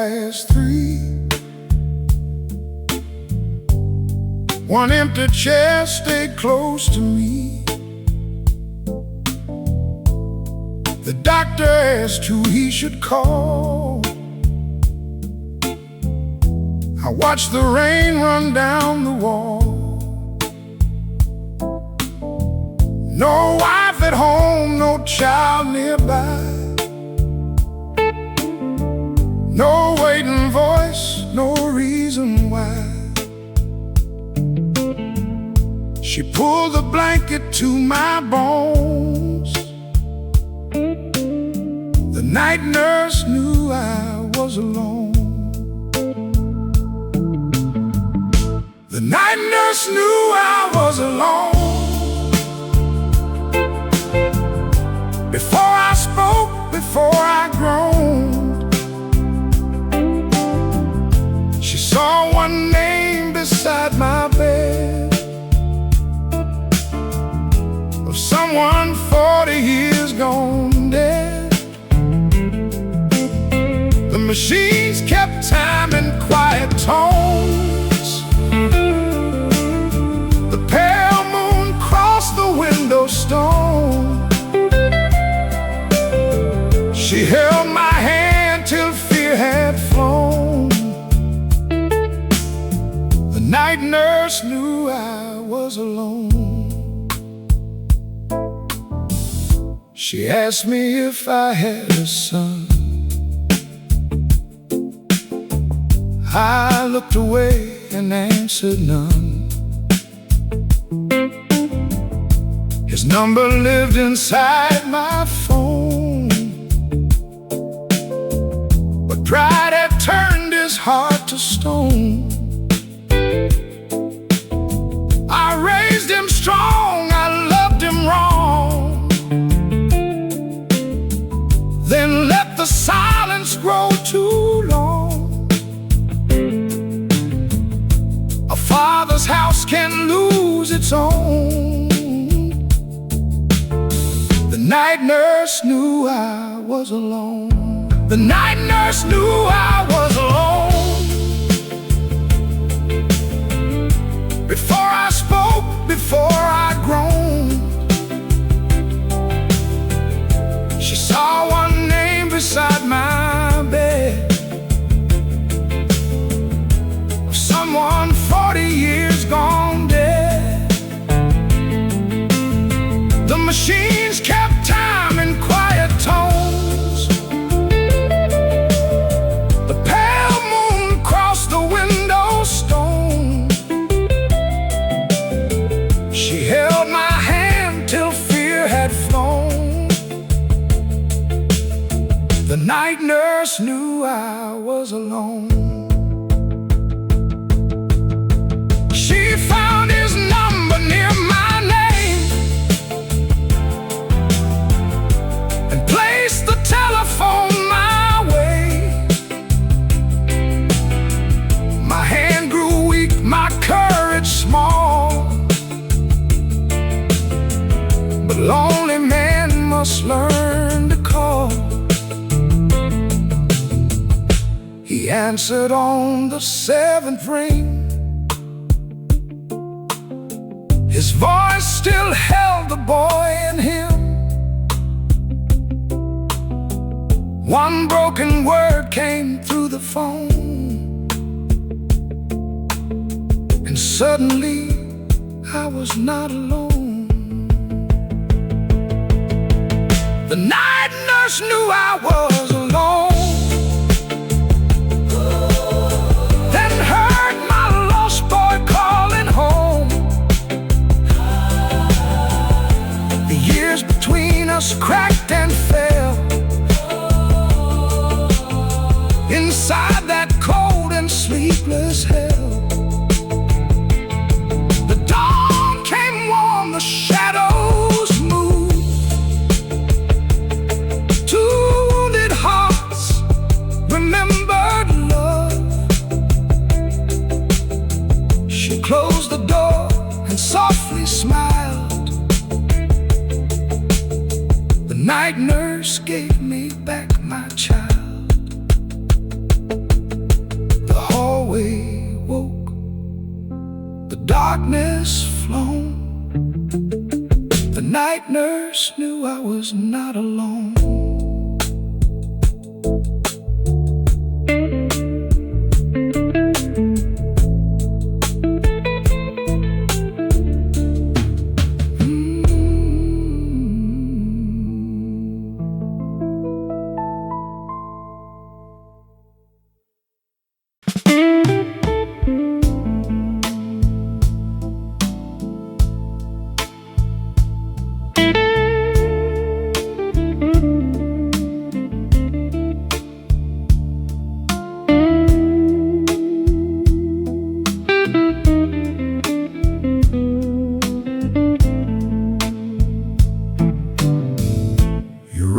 3. One empty chair stayed close to me. The doctor asked who he should call. I watched the rain run down the wall. No wife at home, no child nearby. No waiting voice, no reason why. She pulled the blanket to my bones. The night nurse knew I was alone. The night nurse knew I was alone. Before I spoke, before I groaned, she saw one name beside my bed, of someone 40 years gone dead. The machines kept time in quiet tones. The pale moon crossed the window stone. She held my hand till fear had flown. The night nurse knew I was alone. She asked me if I had a son. I looked away and answered none. His number lived inside my phone, but pride had turned his heart to stone. I raised him strong, I loved him wrong, then let the silence grow too long. A father's house can lose its own. The night nurse knew I was alone. The night nurse knew I was alone. Before I spoke, before I groaned, she saw one name beside my bed, of someone 40 years gone dead. The machines kept time in quiet tones. The pale moon crossed the window stone. She held my hand till fear had flown. The night nurse knew I was alone. She found his number near my name and placed the telephone my way. My hand grew weak, my courage small, but lonely men must learn to call. He answered on the 7th ring. His voice still held the boy in him. One broken word came through the phone, and suddenly I was not alone. The night nurse knew I was alone, then heard my lost boy calling home. The years between us cracked and fell inside that cold and sleepless hell. The dawn came warm, the shadows moved. Two wounded hearts remembered love. She closed the door and softly smiled. The night nurse gave me back my child. darkness flown, the night nurse knew I was not alone.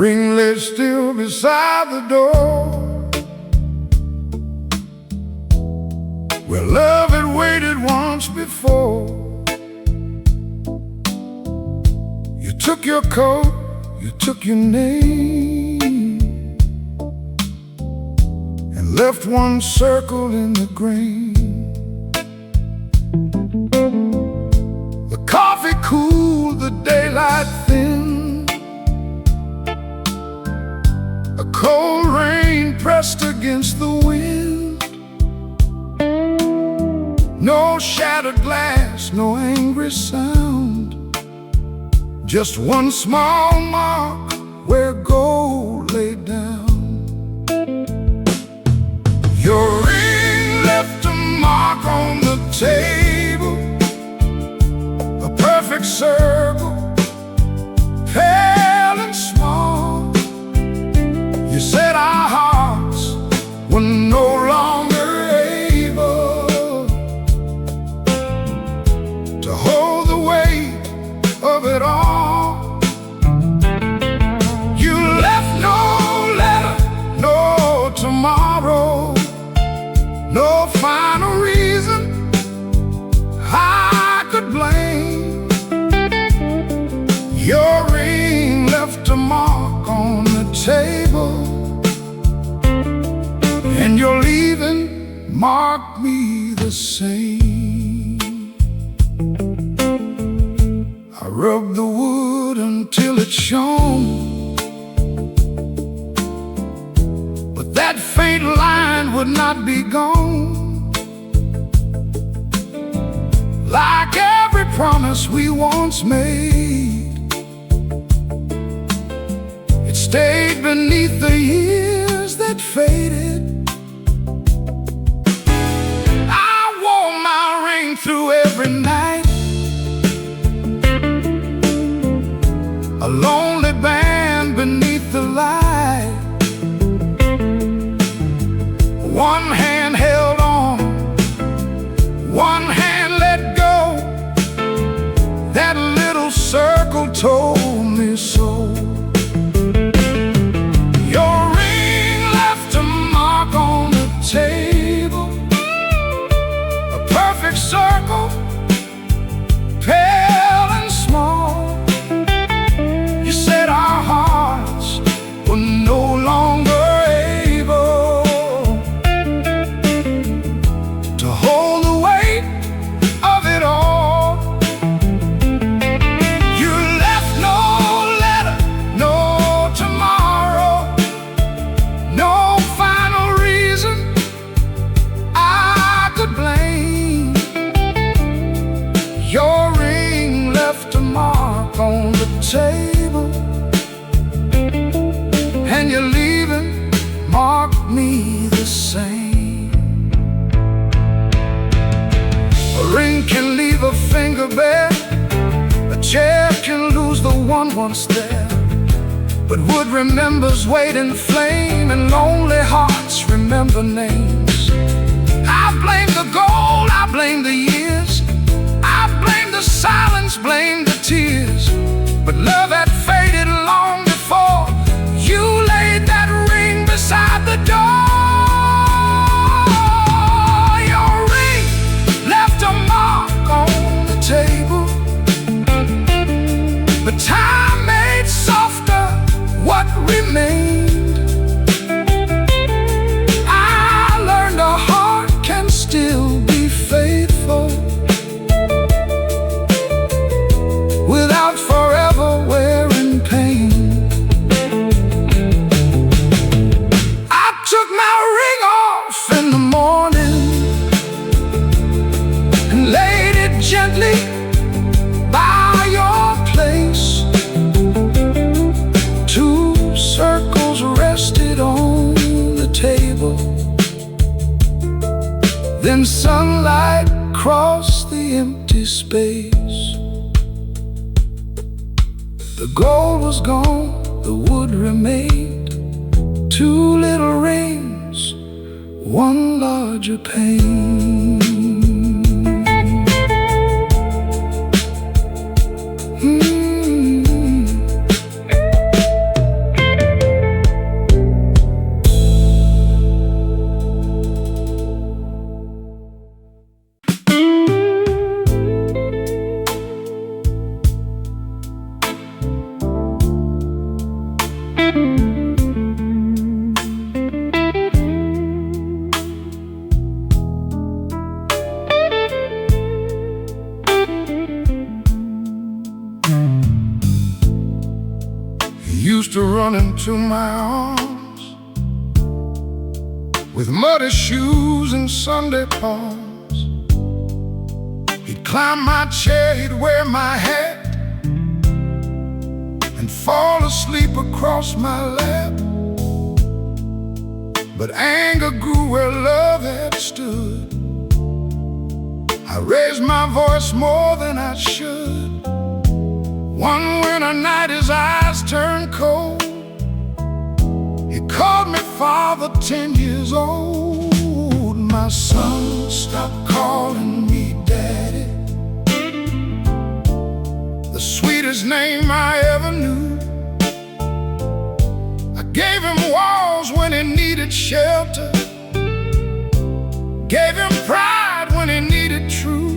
Ring lay still beside the door, where love had waited once before. You took your coat, you took your name, and left one circle in the grain. The coffee cooled the daylight thin, a cold rain pressed against the wind. No shattered glass, no angry sound, just one small mark where gold lay down. Your ring left a mark on the table, a perfect circle, pale and small. You said our hearts were no longer able to hold the weight of it all. You left no letter, no tomorrow, no final reason I could blame. Your ring left a mark on the table, and your leaving marked me the same. I rubbed the wood until it shone, but that faint line would not be gone. Like every promise we once made, it stayed beneath the years that faded. I wore my ring through every night, a lonely band beneath the light. One hand held on, one hand let go. That little circle told me so. Your ring left a mark on the table, a perfect circle, pale and small. You said our hearts were no longer able to hold the weight of it all. You left no letter, no tomorrow, no final reason I could blame. Your ring left a mark on the table, and your leaving marked me the same. A ring can leave a finger bare, a chair can lose the one once there, but wood remembers weight and flame, and lonely hearts remember names. I blame the gold, I blame the years, I blame the silence, blame the tears, but love had faded long before you laid that ring beside the door. Your ring left a mark on the table, but time made softer what remained. I learned a heart can still be gently by your place. Two circles rested on the table. Then sunlight crossed the empty space. The gold was gone, the wood remained. Two little rings, one larger pain. Used to run into my arms with muddy shoes and Sunday palms. He'd climb my chair, he'd wear my hat, and fall asleep across my lap. But anger grew where love had stood. I raised my voice more than I should. One winter night his eyes turned cold. He called me father, 10 years old. My son, stop calling me daddy. The sweetest name I ever knew. I gave him walls when he needed shelter. Gave him pride when he needed truth.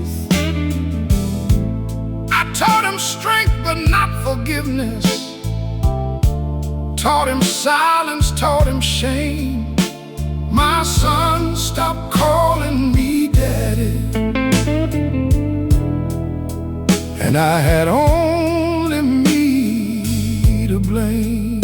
I taught him strength but not forgiveness. Taught him silence, taught him shame. My son, stop calling me daddy. And I had only me to blame.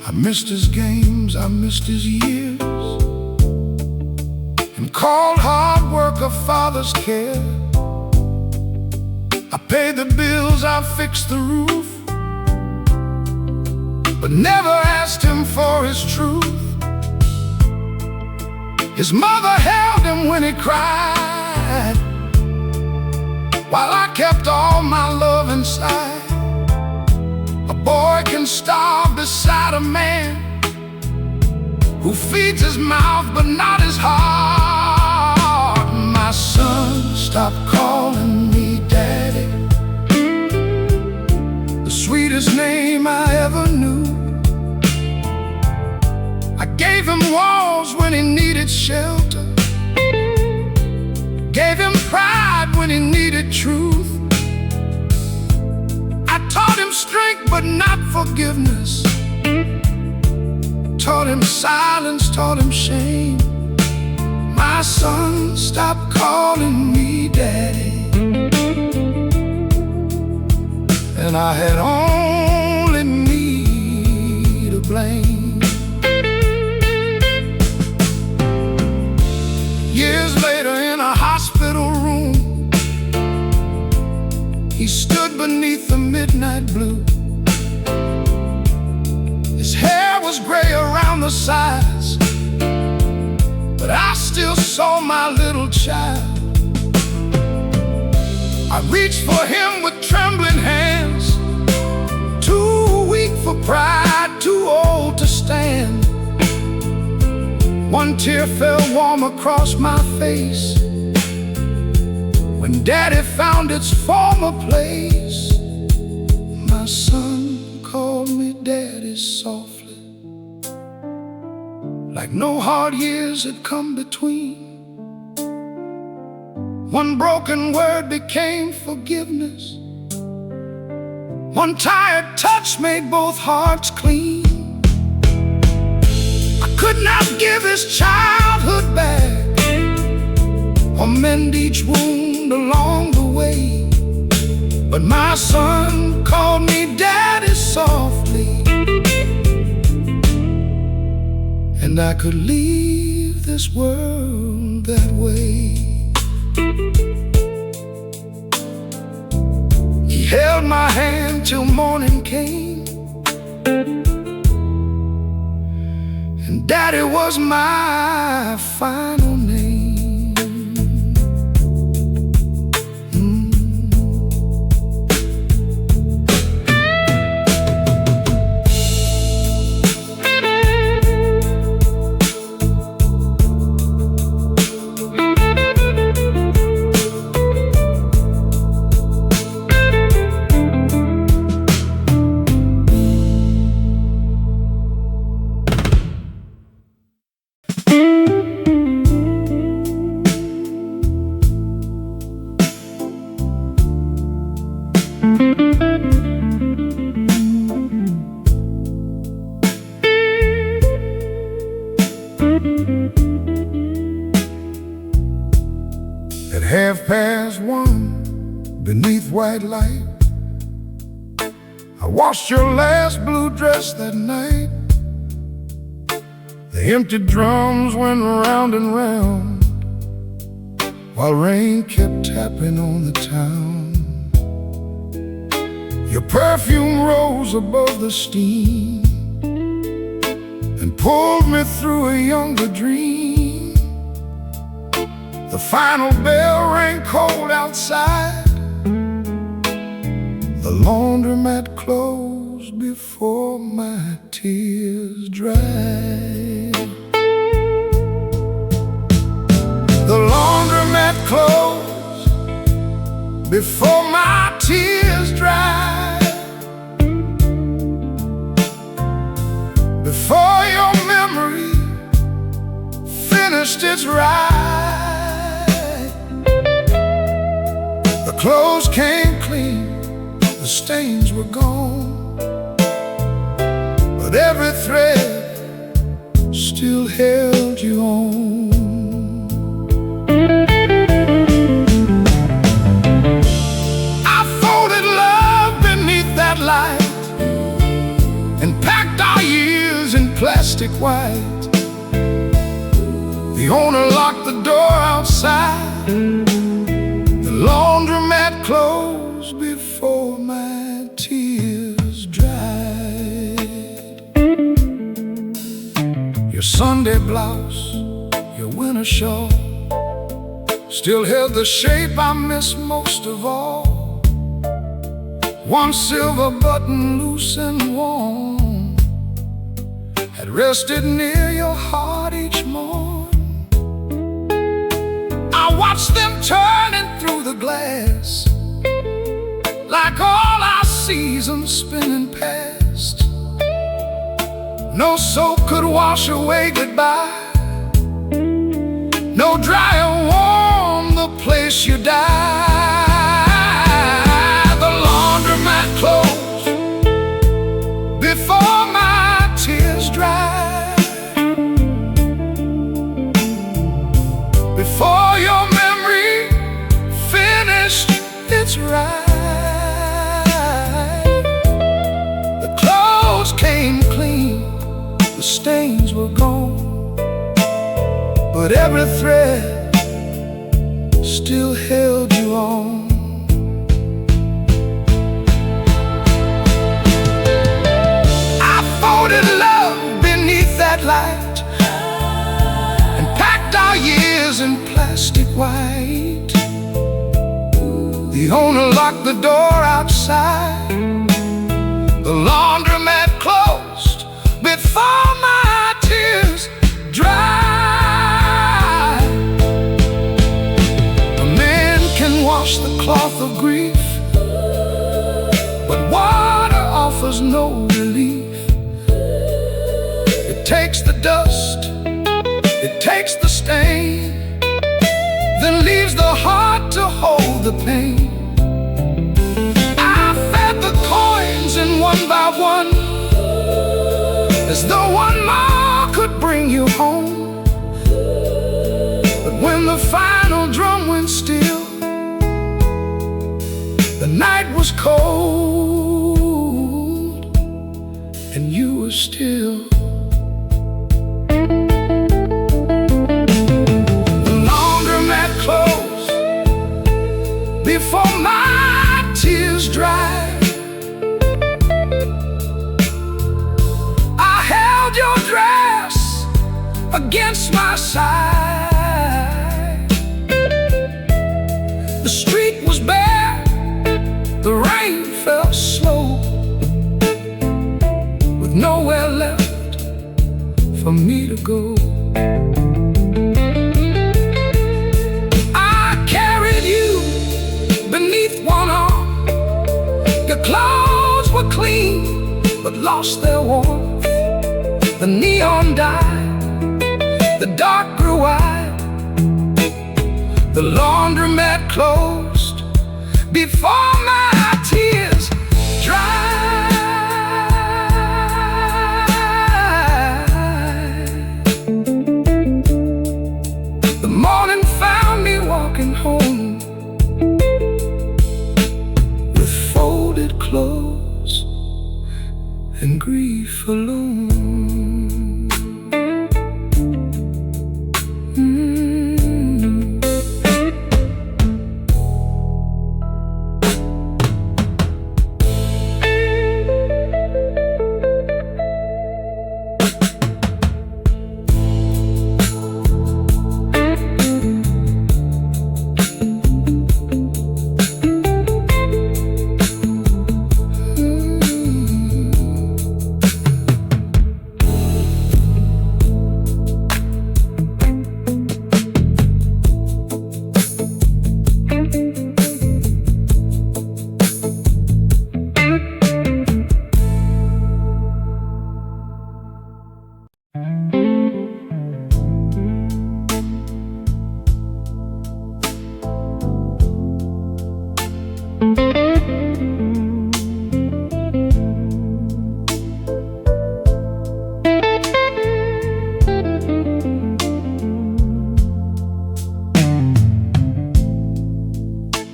I missed his games, I missed his years, and called hard work a father's care. I paid the bills, I fixed the roof, but never asked him for his truth. His mother held him when he cried, while I kept all my love inside. A boy can starve beside a man who feeds his mouth but not his heart. My son, stop calling me daddy. The sweetest name I ever knew. I gave him walls when he needed shelter. Gave him pride when he needed truth. Taught him strength but not forgiveness. Taught him silence, taught him shame. My son, stop calling me daddy. And I had only me to blame. Years later in a hospital room, he stood beneath the midnight blue. His hair was gray around the sides, but I still saw my little child. I reached for him with trembling hands, too weak for pride, too old to stand. One tear fell warm across my face when daddy found its former place. My son called me daddy softly, like no hard years had come between. One broken word became forgiveness. One tired touch made both hearts clean. I could not give his childhood back or mend each wound along the way, but my son called me daddy softly, and I could leave this world that way. He held my hand till morning came, and Daddy was my final name. At 1:30, beneath white light, I washed your last blue dress that night. The empty drums went round and round, while rain kept tapping on the town. Your perfume rose above the steam and pulled me through a younger dream. The final bell rang cold outside. The laundromat closed before my tears dried. The laundromat closed before my tears dried. Before your memory finished its ride. The clothes came clean, the stains were gone, but every thread still held you on. I folded love beneath that light and packed our years in plastic white. The owner locked the door outside. The laundromat closed before my tears dried. Your Sunday blouse, your winter shawl, still held the shape I miss most of all. One silver button, loose and warm, had rested near your heart each morn. I watched them turning through the glass, like all our seasons spinning past. No soap could wash away goodbye, no dry or warm the place you died. The laundromat closed before my tears dried. Before your memory finished its ride. The clothes came clean, the stains were gone, but every thread still held you on. I folded love beneath that light and packed our years in plastic white. The owner locked the door outside. The laundromat closed before my tears dried. A man can wash the cloth of grief, but water offers no relief. It takes the dust, it takes the stain, then leaves the heart to hold the pain. I fed the coins in one by one, as though one more could bring you home. But when the final drum went still, the night was cold and you were still. against my side. The street was bare, the rain fell slow, with nowhere left for me to go. I carried you beneath one arm. Your clothes were clean, but lost their warmth. The neon died, the dark grew wide, the laundromat closed before my tears dried. The morning found me walking home with folded clothes and grief alone.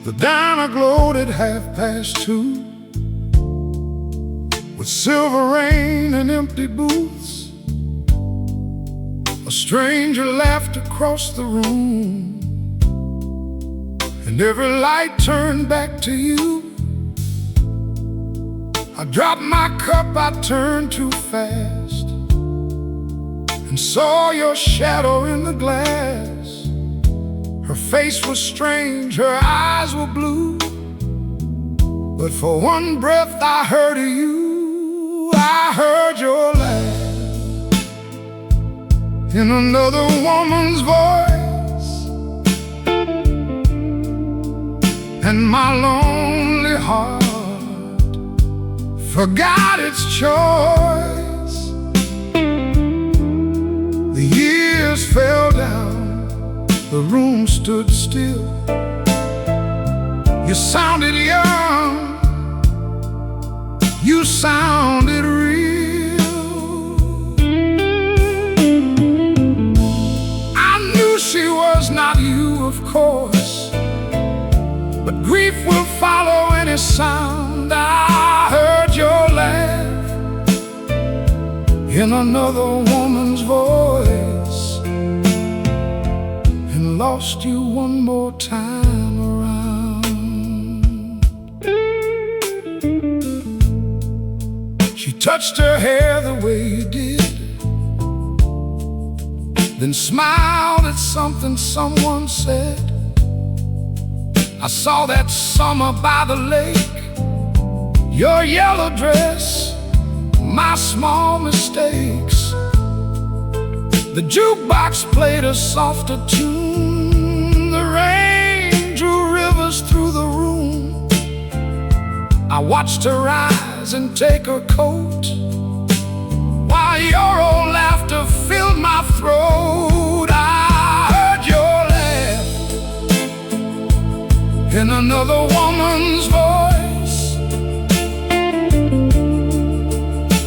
The diner glowed at 2:30, with silver rain and empty booths. A stranger laughed across the room, and every light turned back to you. I dropped my cup, I turned too fast, and saw your shadow in the glass. Her face was strange, her eyes were blue, but for one breath I heard of you. I heard your laugh in another woman's voice, and my lonely heart forgot its choice. The years fell down, the room stood still. You sounded young, you sounded real. I knew she was not you, of course, but grief will follow any sound. I heard your laugh in another woman's voice, and lost you one more time around. She touched her hair the way you did, then smiled at something someone said. I saw that summer by the lake, your yellow dress, my small mistakes. The jukebox played a softer tune, the rain drew rivers through the room. I watched her rise and take her coat, while your old laughter filled my throat. I heard your laugh in another woman's voice,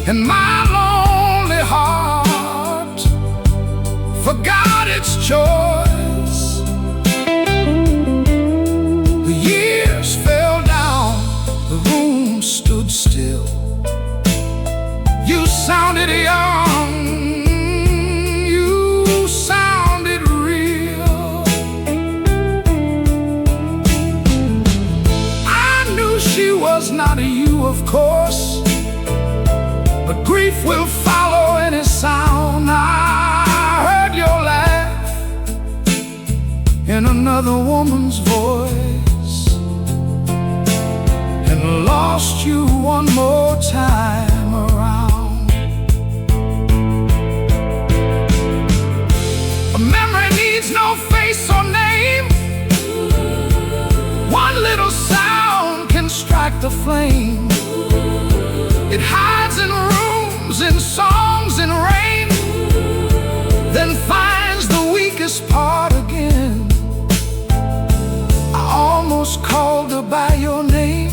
and my lonely heart forgot its choice. The years fell down, the room stood still. You sounded young, you sounded real. I knew she was not you, of course, but grief will follow any sound. I heard a woman's voice and lost you one more time around. A memory needs no face or name. One little sound can strike the flame. It hides in rooms, in songs, in rain, then finds the weakest part again. I almost called her by your name,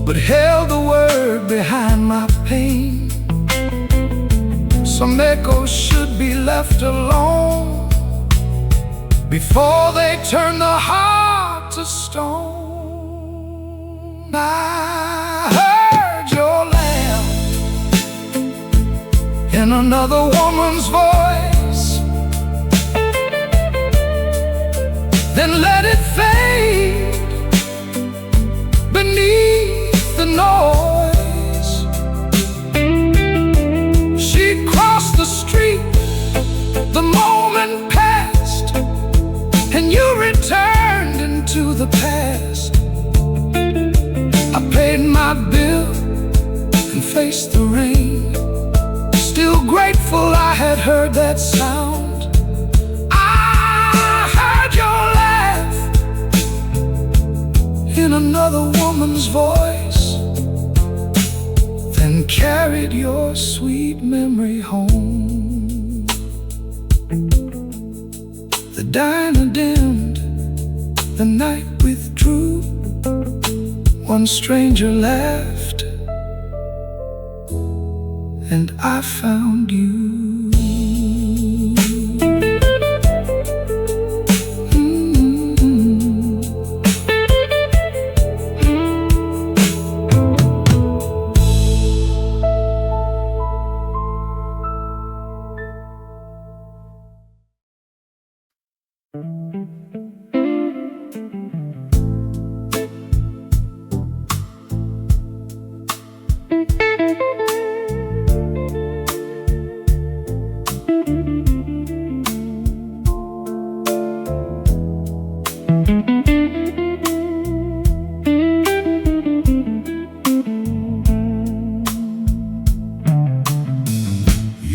but held the word behind my pain. Some echoes should be left alone before they turn the heart to stone. I heard your laugh in another woman's voice, then let it fade beneath the noise. She crossed the street, the moment passed, and you returned into the past. I paid my bill and faced the rain, still grateful I had heard that sound. I heard your laugh in another woman's voice, then carried your sweet memory home. The diner dimmed, the night withdrew. One stranger laughed, and I found you.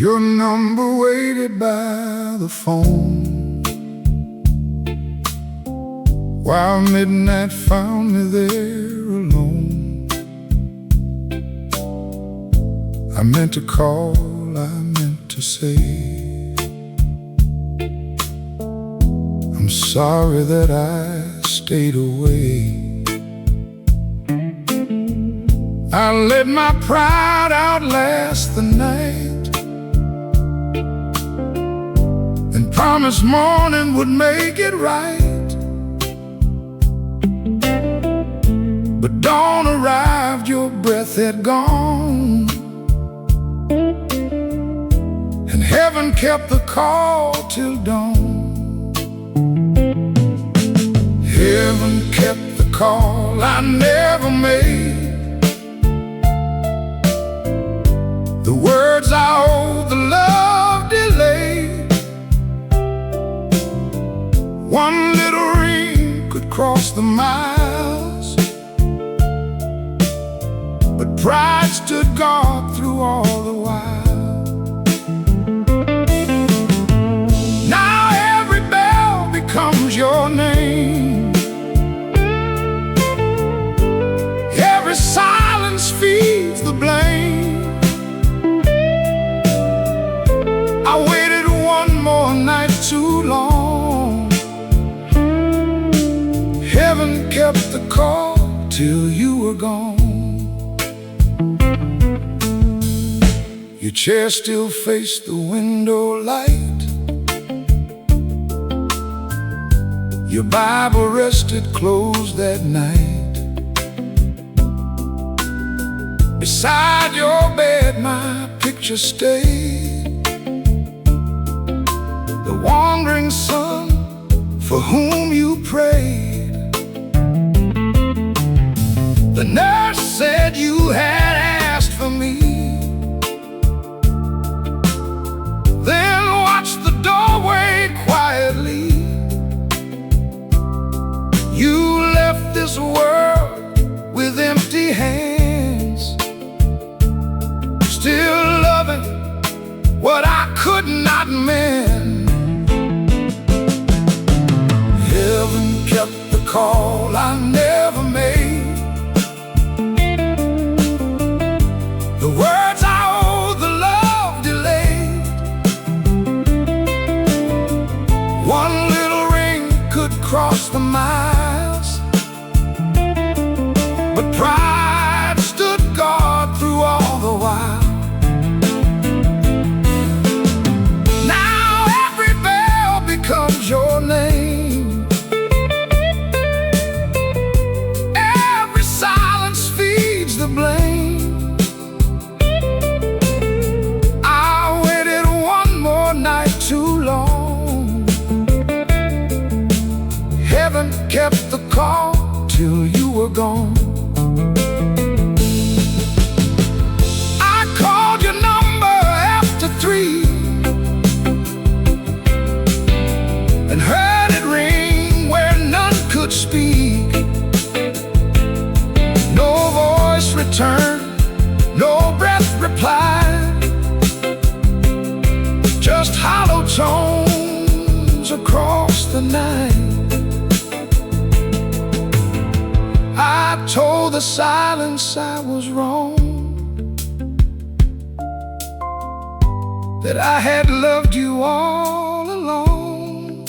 Your number waited by the phone, while midnight found me there alone. I meant to call, I meant to say, I'm sorry that I stayed away. I let my pride outlast the night, and promised morning would make it right. But dawn arrived, your breath had gone, and heaven kept the call till dawn. Heaven kept the call I never made, the words I owe, the love delayed. One little ring could cross the miles, but pride stood guard through all the while. Now every bell becomes your name, every silence feeds the blame. I waited one more night too long. Heaven kept the call till you were gone. Your chair still faced the window light, your Bible rested closed that night. Beside your bed my picture stayed, the wandering son for whom you prayed. The nurse said you had asked for me, then watched the doorway quietly. not men. Heaven kept the call I never made. The words I owe, the love delayed. One little ring could cross the miles, but pride stood guard through all the while. Now every bell becomes your name. Every silence feeds the blame. I waited one more night too long. Heaven kept the call till you were gone. I called your number after 3 and heard it ring where none could speak. No voice returned, no breath replied, just hollow tones across the night. I told the silence I was wrong, that I had loved you all along.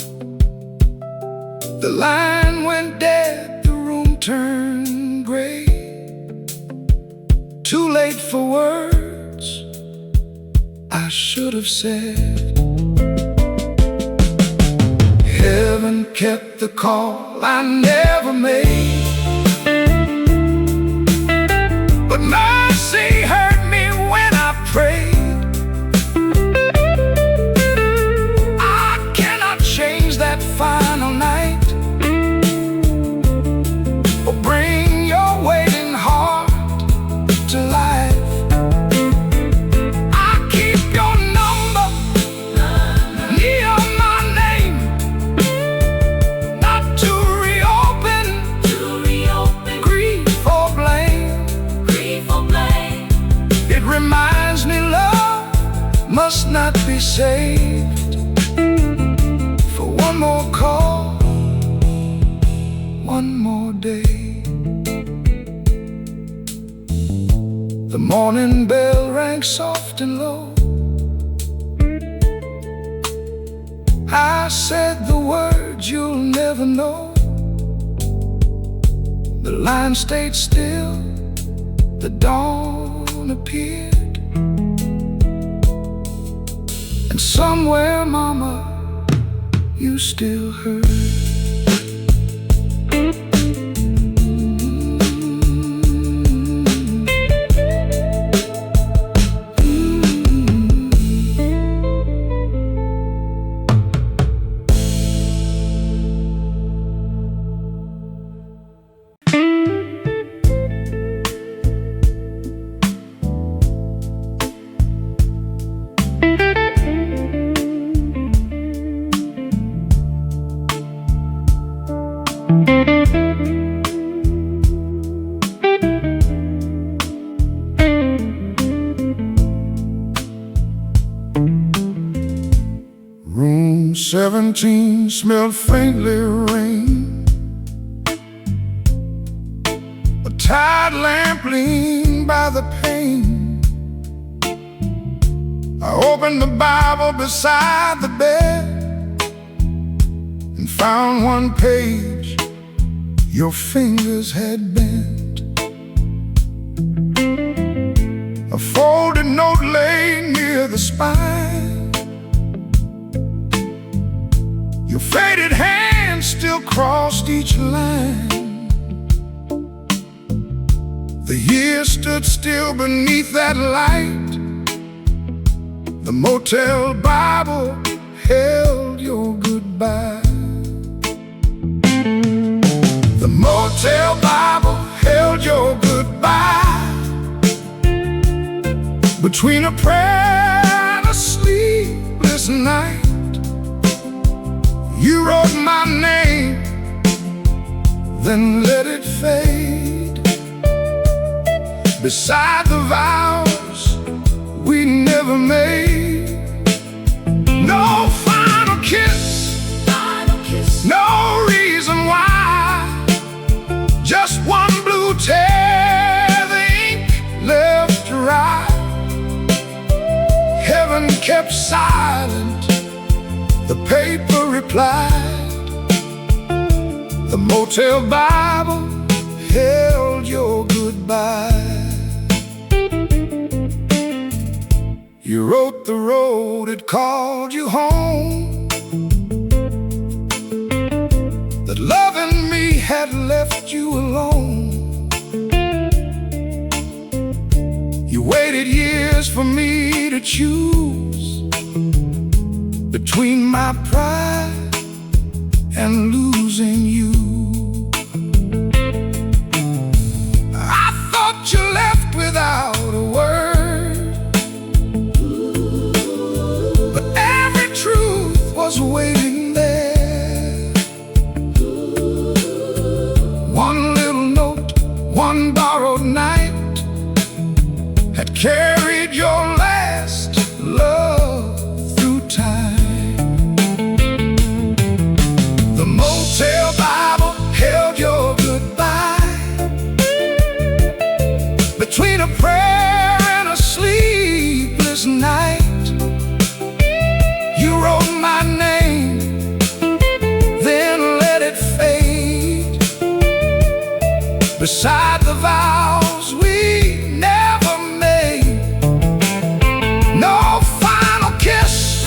The line went dead, the room turned gray. Too late for words I should have said. Heaven kept the call I never made, but mercy heard me when I prayed. I cannot change that final night, or bring your waiting heart to life. I keep your number near my name, not to reopen grief or blame. It reminds me love must not be saved for one more call, one more day. The morning bell rang soft and low. I said the words you'll never know. The line stayed still, the dawn appeared, and somewhere, mama, you still heard. Room 17 smelled faintly rain. A tired lamp leaned by the pane. I opened the Bible beside the bed and found one page your fingers had bent. A folded note lay near the spine. Your faded hand still crossed each line. The years stood still beneath that light. The motel Bible held your goodbye. The motel Bible held your goodbye. Between a prayer and a sleepless night, you wrote my name, then let it fade beside the vows we never made. No kept silent, the paper replied. The motel Bible held your goodbye. You wrote the road had called you home, that loving me had left you alone. You waited years for me to choose between my pride and losing you. I thought you left without a word, but every truth was waiting there. One little note, one borrowed night, had carried your last love through time. The motel Bible held your goodbye. Between a prayer and a sleepless night, you wrote my name, then let it fade beside the vows we never made. No final kiss,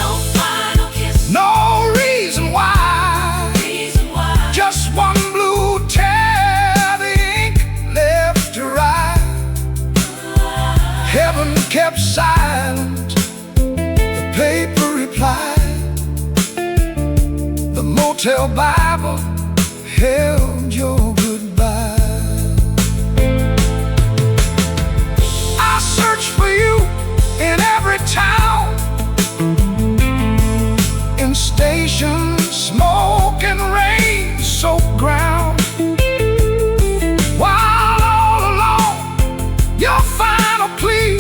no reason why, just one blue tear, the ink left to write. Heaven kept silent, the paper replied. The motel Bible held your goodbye. I searched for you in every town, in stations, smoke and rain-soaked ground, while all alone your final plea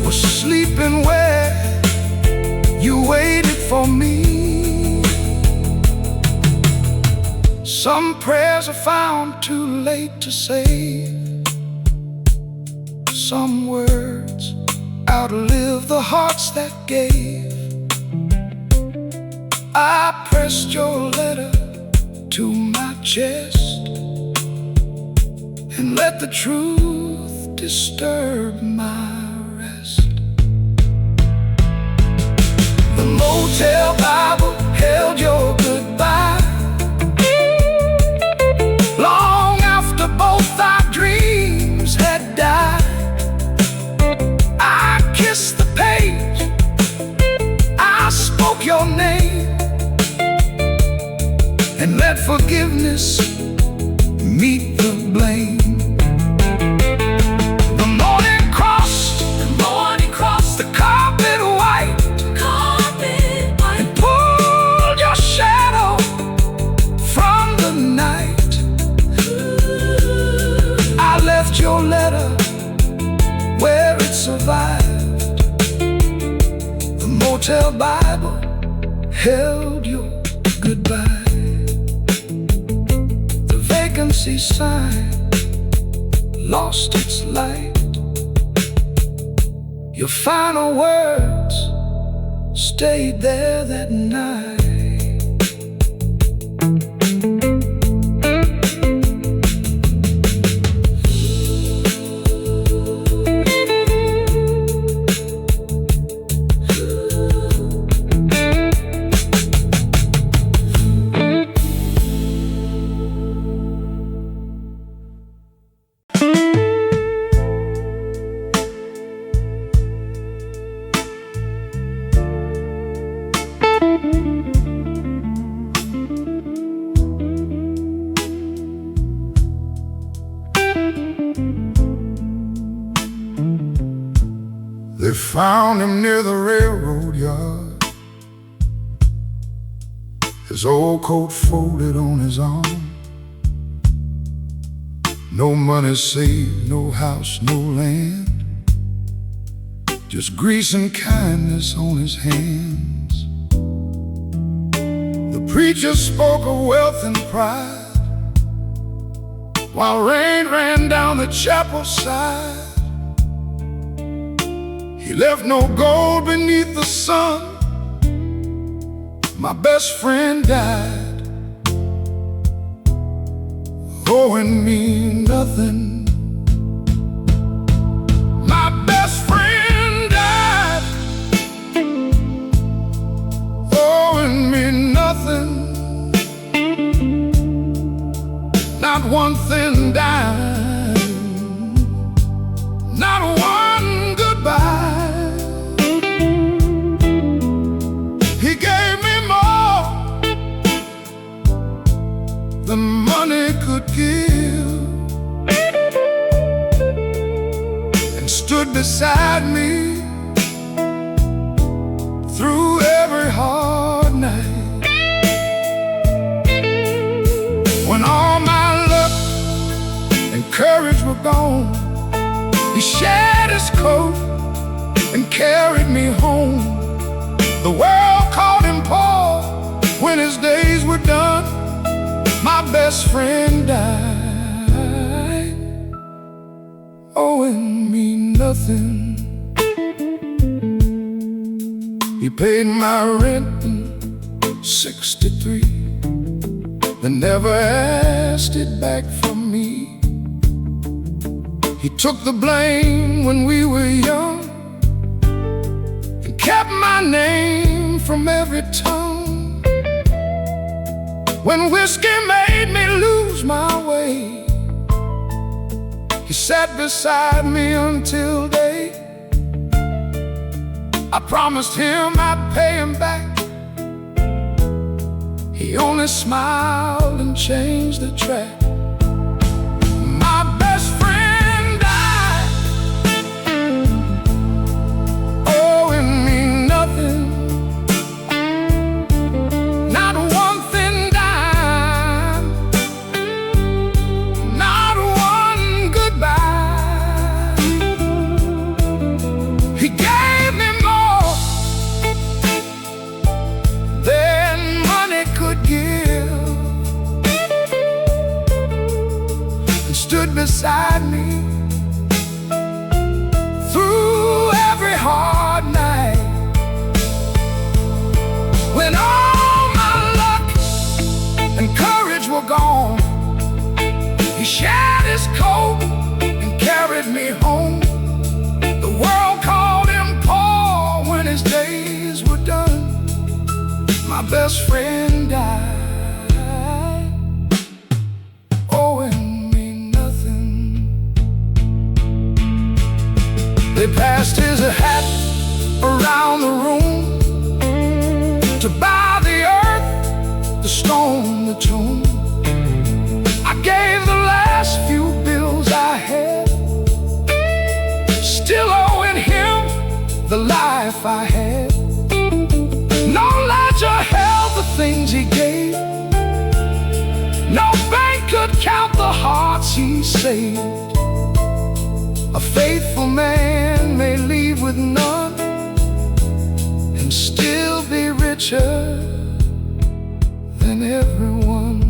was sleeping where you waited for me. Some prayers are found too late to say, some words outlive the hearts that gave. I pressed your letter to my chest and let the truth disturb my rest. The motel Bible held your goodbye. Long after both our dreams had died, I kissed the page, I spoke your name, and let forgiveness meet the blame. The morning crossed, the carpet white, and pulled your shadow from the night. I left your letter where it survived. The motel Bible held your goodbye. The vacancy sign lost its light. Your final words stayed there that night. They found him near the railroad yard, his old coat folded on his arm. No money saved, no house, no land, just grease and kindness on his hands. The preacher spoke of wealth and pride, while rain ran down the chapel side. He left no gold beneath the sun. My best friend died, owing me nothing. My best friend died, owing me nothing. Not one thin dime, not one goodbye. He gave me more than money could give, and stood beside me through every hard night. When all my luck and courage were gone, he shed his coat and carried me home. The world called him poor when his days were done. My best friend died, owing me nothing. He paid my rent in '63, then never asked it back from me. He took the blame when we were young and kept my name from every tongue. When whiskey made me lose my way, he sat beside me until day. I promised him I'd pay him back. He only smiled and changed the track. My best friend died, owing me nothing. Not one thin dime, not one goodbye. He gave me more than money could give, and stood beside me through every hard night. When all my luck and courage were gone, he shed his coat and carried me home. The world called him poor when his days were done. My best friend died, owing me nothing. They passed his hat around the room to buy the earth, the stone, the tomb. I gave the last few bills I had, still owing him the life I had. No ledger held the things he gave, no bank could count the hearts he saved. A faithful man may leave with none and still be richer than everyone.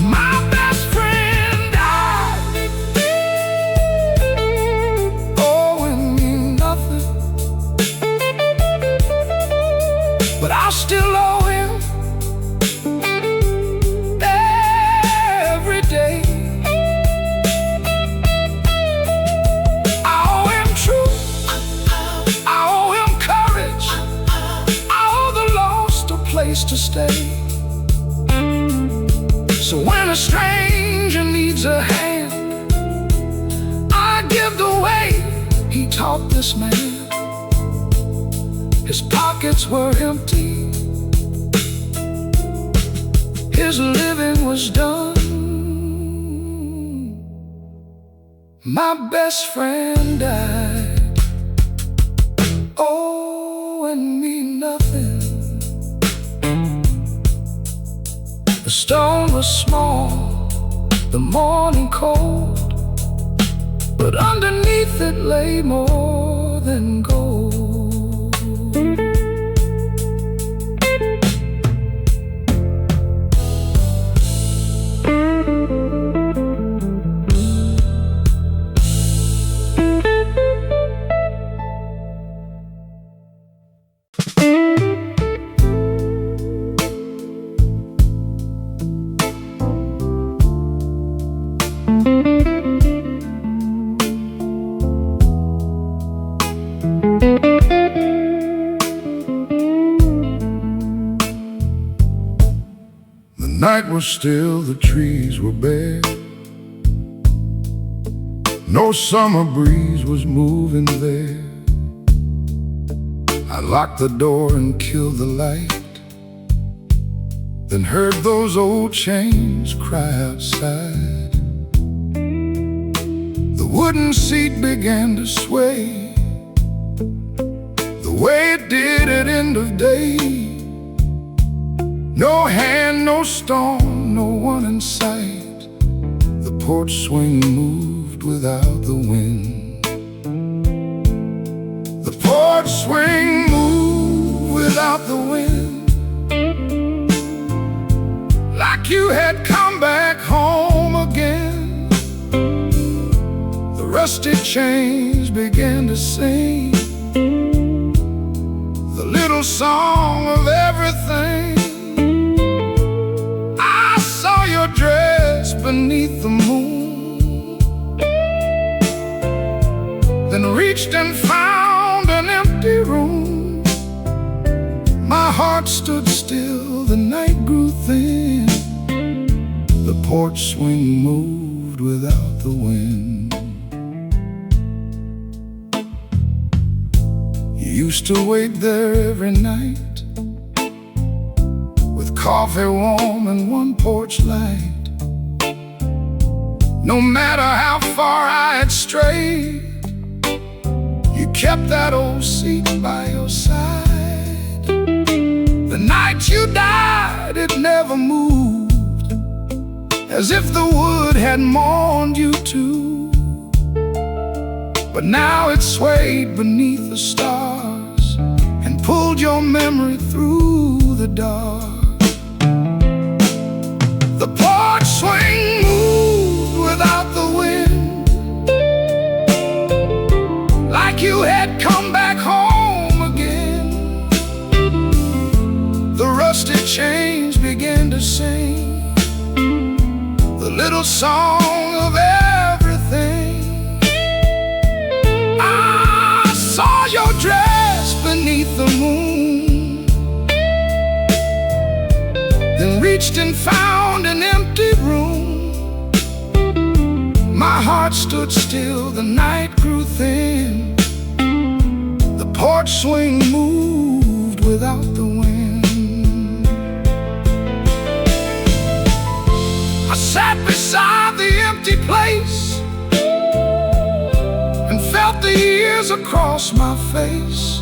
My best friend died, owing me nothing, but I still owe him every day. I owe him truth, I owe him courage, I owe the lost a place to stay. So when a stranger needs a hand, I give the way he taught this man. His pockets were empty, his living was done. My best friend died, owing me nothing. The stone was small, the morning cold, but underneath it lay more than gold. was still, the trees were bare. No summer breeze was moving there. I locked the door and killed the light, then heard those old chains cry outside. The wooden seat began to sway, the way it did at end of day. No hand, no stone, no one in sight. The porch swing moved without the wind. The porch swing moved without the wind, like you had come back home again. The rusty chains began to sing the little song of everything. I saw your dress beneath the moon, then reached and found an empty room. My heart stood still, the night grew thin. The porch swing moved without the wind. You used to wait there every night, with coffee warm and one porch light. No matter how far I had strayed, you kept that old seat by your side. The night you died, it never moved, as if the wood had mourned you too. But now it swayed beneath the stars and pulled your memory through the dark. The porch swing moved without the wind, like you had come back home again. The rusty chains began to sing the little song of everything. I saw your dress beneath the moon, then reached and found an empty room. My heart stood still, the night grew thin. The porch swing moved without the wind. I sat beside the empty place and felt the years across my face.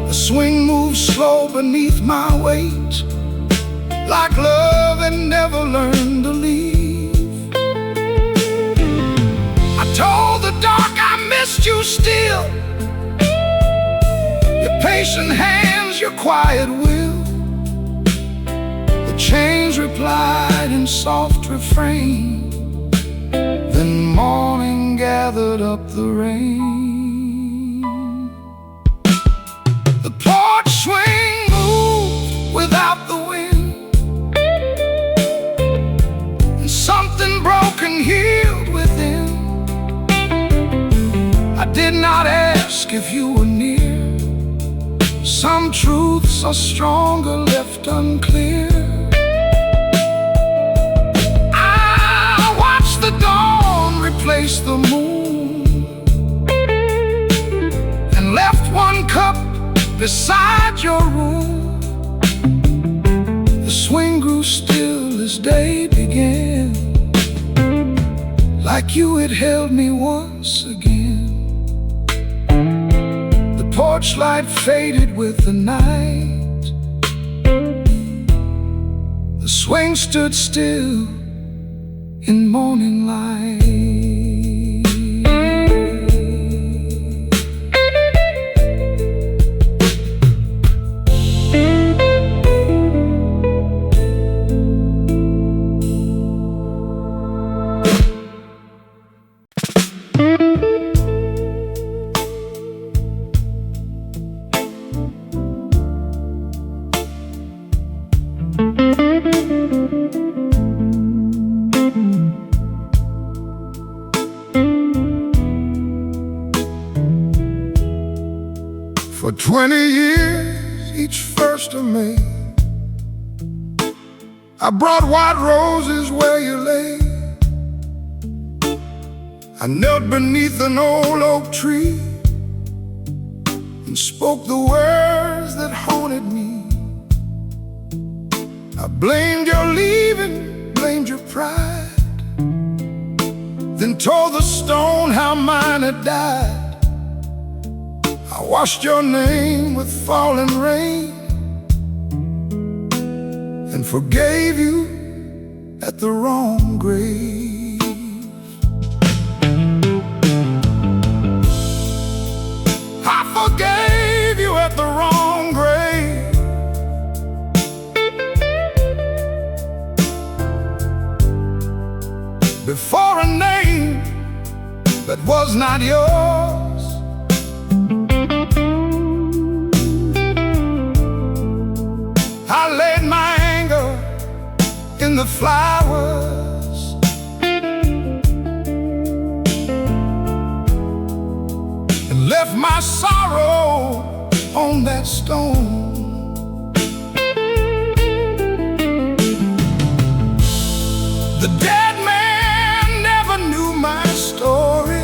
The swing moved slow beneath my weight, like love had never learned to leave. I told the dark I missed you still, your patient hands, your quiet will. The chains replied in soft refrain, then morning gathered up the rain. The porch swing moved without the wind, and something broken healed within. I did not ask if you were near. Some truths are stronger left unclear. I watched the dawn replace the moon, and left one cup beside your room. The swing grew still as day began, like you had held me once again. The porch light faded with the night. The swing stood still in morning light. For 20 years, each 1st of May, I brought white roses where you lay. I knelt beneath an old oak tree and spoke the words that haunted me. I blamed your leaving, blamed your pride, then told the stone how mine had died. I washed your name with falling rain and forgave you at the wrong grave. I forgave you at the wrong grave. Before a name that was not yours. I laid my anger in the flowers and left my sorrow on that stone. The dead man never knew my story,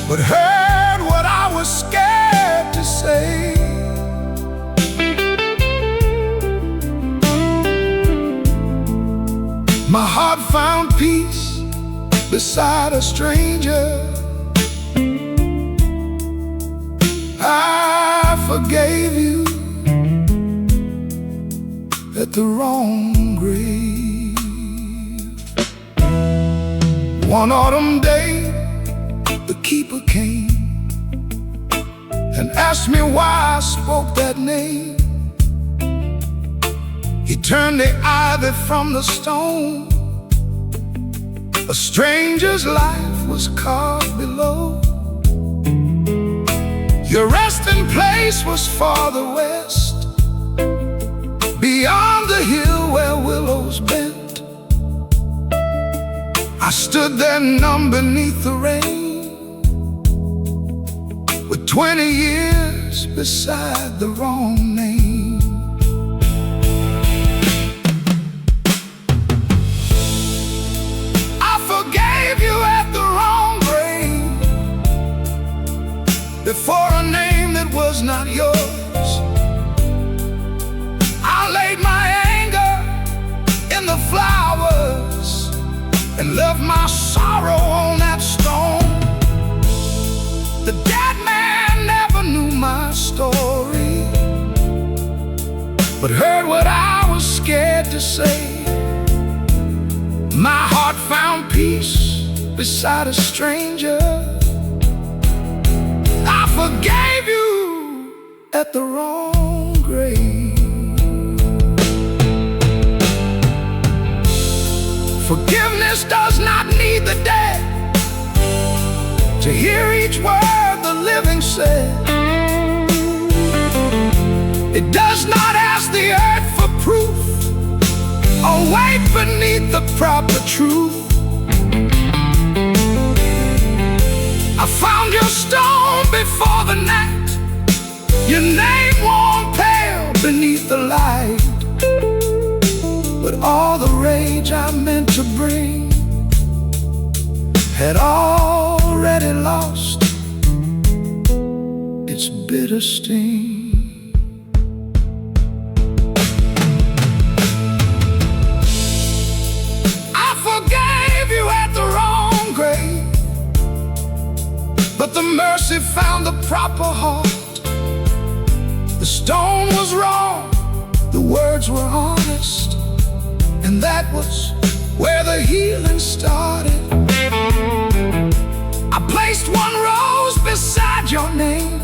but heard what I was scared to say. My heart found peace beside a stranger. I forgave you at the wrong grave. One autumn day, the keeper came and asked me why I spoke that name. He turned the ivy from the stone. A stranger's life was carved below. Your resting place was farther west, beyond the hill where willows bent. I stood there numb beneath the rain, with 20 years beside the wrong name. I forgave you at the wrong grave, before a name that was not yours. I laid my anger in the flowers and left my sorrow on that stone. The dead man never knew my story, but heard what I was scared to say. My heart found peace beside a stranger. I forgave you at the wrong grave. Forgiveness does not need the dead to hear each word the living said. It does not ask the earth for proof or wait beneath the proper truth. I found your stone before the night, your name worn pale beneath the light. But all the rage I meant to bring had already lost its bitter sting. I forgave you at the wrong grave, but the mercy found the proper heart. The stone was wrong, the words were honest, and that was where the healing started. I placed one rose beside your name,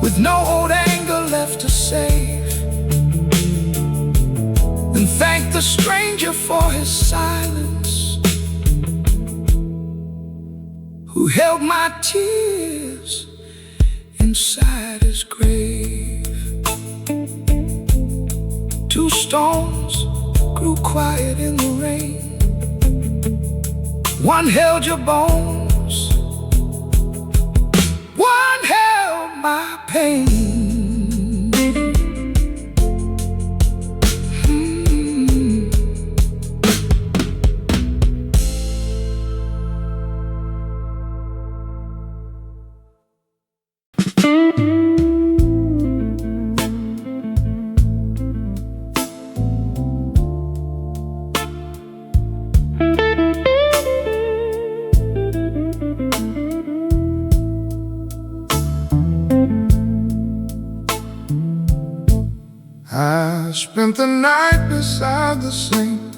with no old anger left to save, and thanked the stranger for his silence, who held my tears inside his grave. Two stones grew quiet in the rain. One held your bones, one held my pain. I spent the night beside the sink,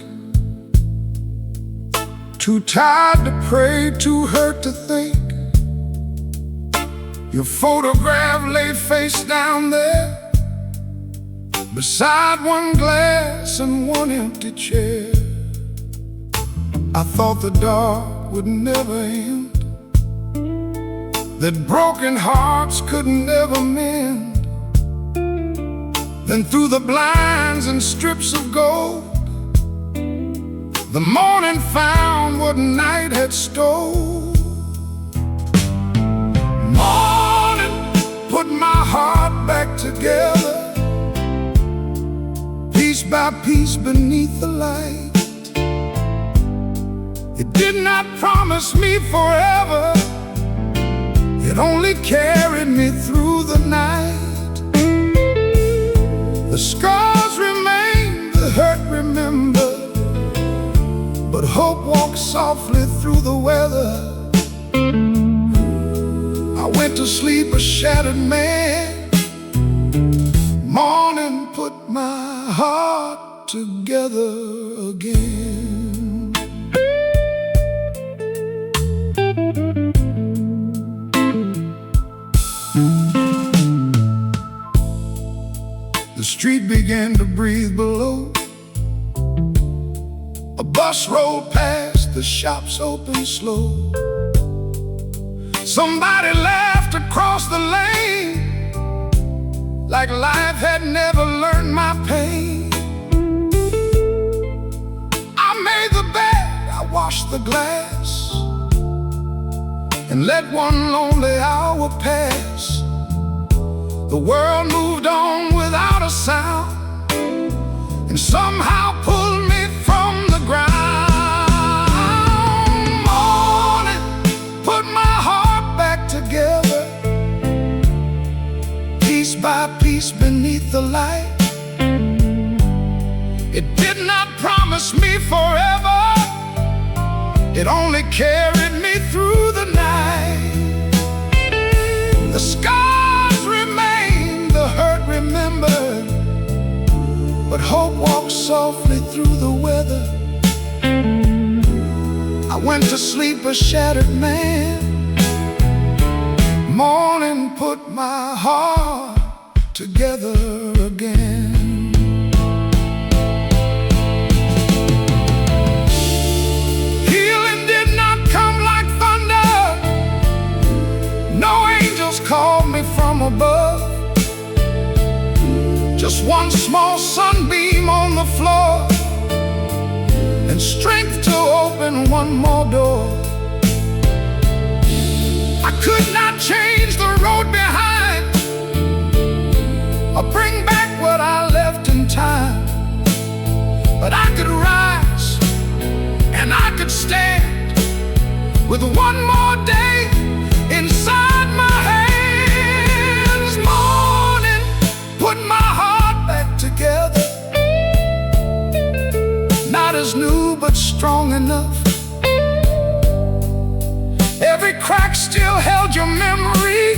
too tired to pray, too hurt to think. Your photograph lay face down there, beside one glass and one empty chair. I thought the dark would never end, that broken hearts could never mend. Then through the blinds and strips of gold, the morning found what night had stole. Morning put my heart back together, piece by piece beneath the light. It did not promise me forever, it only carried me through the night. The scars remain, the hurt remembered, but hope walks softly through the weather. I went to sleep a shattered man. Morning put my heart together again. The street began to breathe below. A bus rolled past, the shops opened slow. Somebody laughed across the lane, like life had never learned my pain. I made the bed, I washed the glass, and let one lonely hour pass. The world moved on without a sound, and somehow pulled me from the ground. Morning put my heart back together, piece by piece beneath the light. It did not promise me forever, it only carried me through the night. The scars remain, the hurt remembered, but hope walks softly through the weather. I went to sleep a shattered man. Morning put my heart together again. Healing did not come like thunder, no angels called me from above. Just one small sunbeam on the floor, and strength to open one more door. I could not change the road behind, or bring back what I left in time, but I could rise and I could stand with one more day inside my hands. Morning put my heart back together, not as new but strong enough. Every crack still held your memory,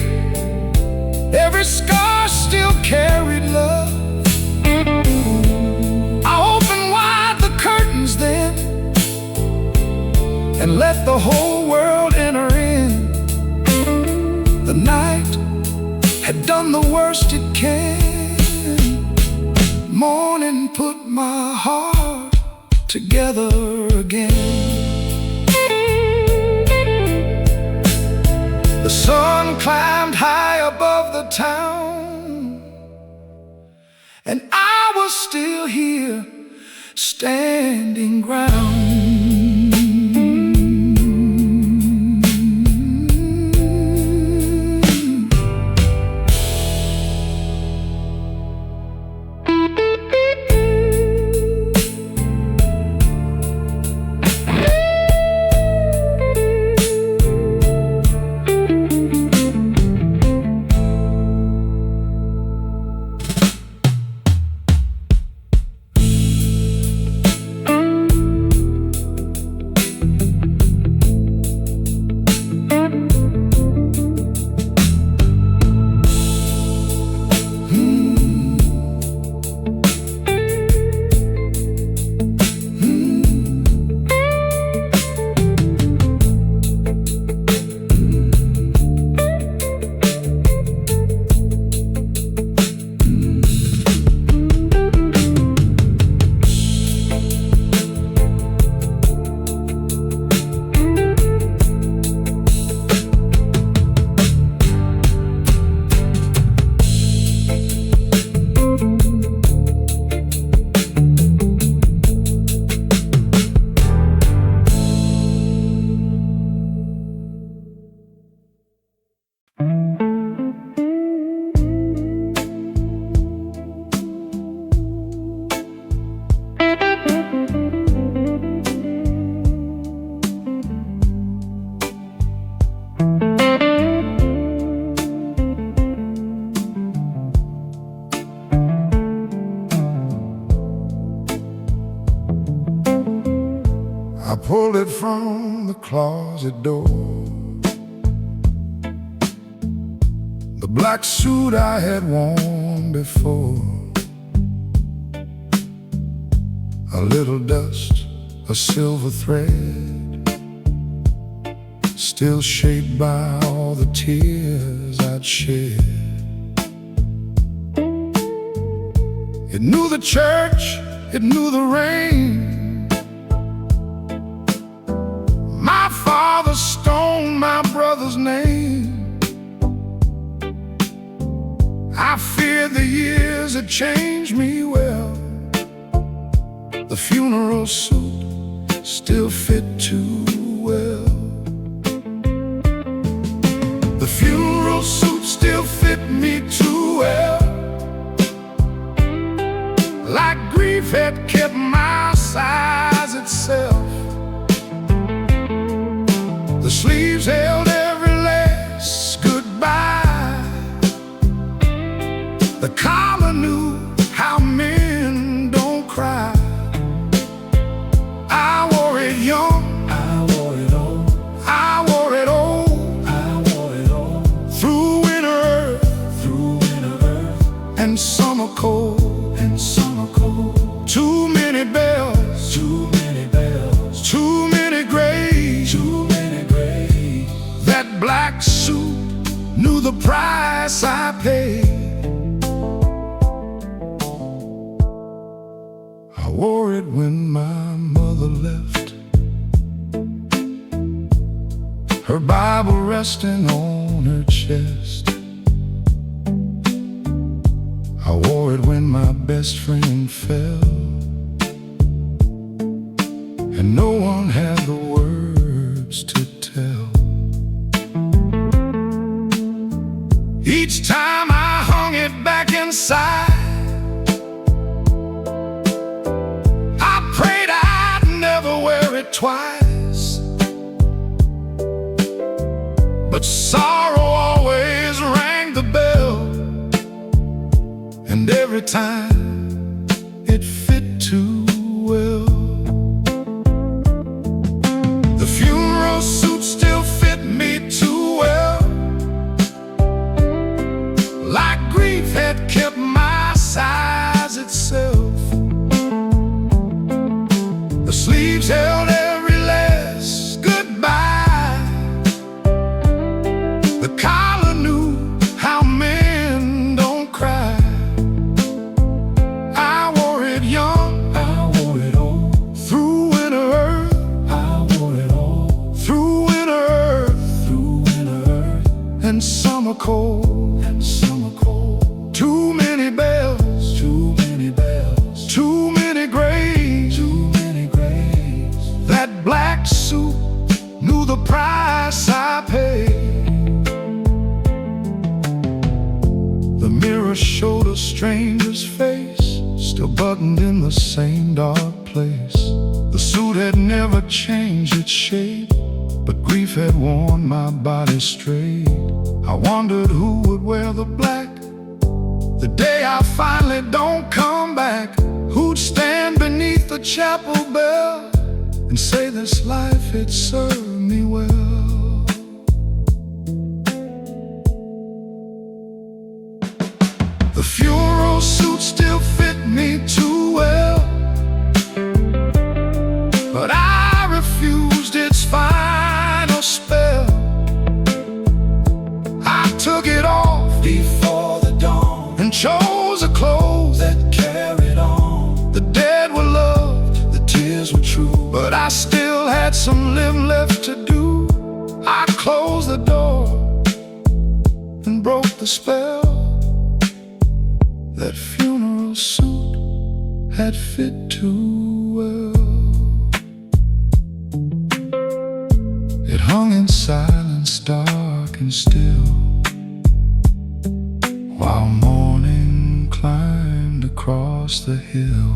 every scar still carried love. I opened wide the curtains then, and let the whole world enter in. The night had done the worst it can. Morning put my heart together again. The sun climbed high above the town, and I was still here, standing ground. I pulled it from the closet door. The black suit I had worn before. A little dust, a silver thread, still shaped by all the tears I'd shed. It knew the church, it knew the rain. My father stoned my brother's name. I feared the years had changed me well. The funeral suit still fit too well. The funeral suit still fit me too well. Like grief had kept my size itself. The sleeves held every last goodbye. The collar knew how men don't cry. I wore it young, I wore it old, I wore it old, I wore it old. Through winter earth, and summer cold, and summer cold. Too many bells, too many bells, too many graves, too many graves. That black suit knew the price I paid. I wore it when my mother left, her Bible resting on her chest. I wore it when my best friend fell, and no one had the words to tell. Each time I hung it back inside, twice. But sorrow always rang the bell, and every time it fit too well. The funeral suit still fit me too well. Like grief had kept my size itself. The sleeves held every last goodbye. The collar knew how men don't cry. I wore it young, I wore it old. Through winter earth, I wore it all. Through winter earth, and summer cold, and summer cold. Too many bells, too many bells, too many graves, too many graves. That black suit knew the price I paid. The mirror showed a stranger's face, still buttoned in the same dark place. The suit had never changed its shape, but grief had worn my body straight. I wondered who would wear the black the day I finally don't come back. Who'd stand beneath the chapel bell and say this life had served me well. The funeral suit still fit me too well, but I refused its final spell. I took it off before the dawn and chose a clothes that carried on. The dead were loved, the tears were true, but I still had some living left to do. I closed the door and broke the spell. That funeral suit had fit too well. It hung in silence, dark and still, while morning climbed across the hill.